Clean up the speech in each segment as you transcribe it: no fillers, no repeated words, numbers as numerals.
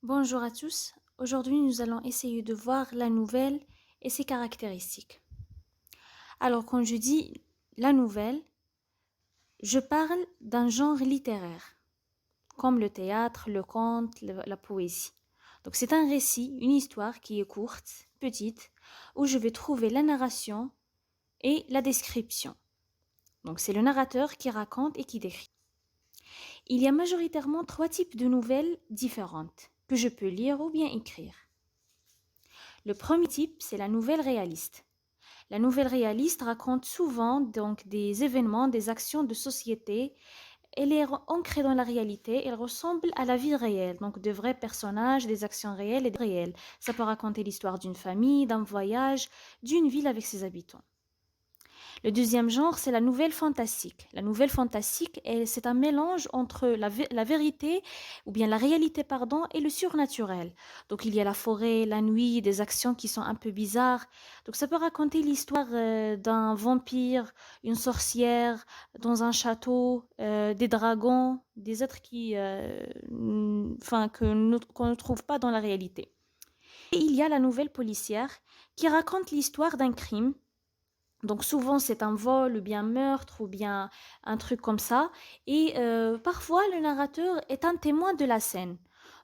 Bonjour à tous. Aujourd'hui, nous allons essayer de voir la nouvelle et ses caractéristiques. Alors, quand je dis la nouvelle, je parle d'un genre littéraire, comme le théâtre, le conte, la poésie. Donc, c'est un récit, une histoire qui est courte, petite, où je vais trouver la narration et la description. Donc, c'est le narrateur qui raconte et qui décrit. Il y a majoritairement trois types de nouvelles différentes que je peux lire ou bien écrire. Le premier type, c'est la nouvelle réaliste. La nouvelle réaliste raconte souvent donc des événements, des actions de société. Elle est ancrée dans la réalité, elle ressemble à la vie réelle, donc de vrais personnages, des actions réelles et réelles. Ça peut raconter l'histoire d'une famille, d'un voyage, d'une ville avec ses habitants. Le deuxième genre, c'est la nouvelle fantastique. La nouvelle fantastique, c'est un mélange entre la vérité, ou bien la réalité, pardon, et le surnaturel. Donc, il y a la forêt, la nuit, des actions qui sont un peu bizarres. Donc, ça peut raconter l'histoire d'un vampire, une sorcière, dans un château, des dragons, des êtres qu'on ne trouve pas dans la réalité. Et il y a la nouvelle policière qui raconte l'histoire d'un crime. Donc souvent c'est un vol ou bien meurtre ou bien un truc comme ça. Et parfois le narrateur est un témoin de la scène.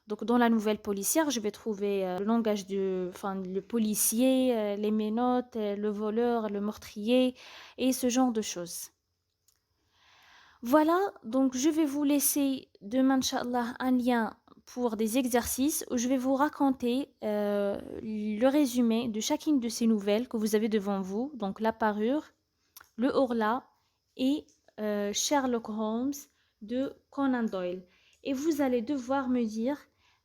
Donc dans la nouvelle policière, je vais trouver le langage le policier, les menottes, le voleur, le meurtrier et ce genre de choses. Voilà, donc je vais vous laisser demain, Inch'Allah, un lien pour des exercices où je vais vous raconter le résumé de chacune de ces nouvelles que vous avez devant vous, donc la parure, le Horla et Sherlock Holmes de Conan Doyle. Et vous allez devoir me dire,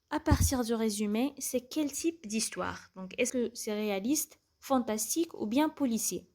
à partir du résumé, c'est quel type d'histoire. Donc, est-ce que c'est réaliste, fantastique ou bien policier?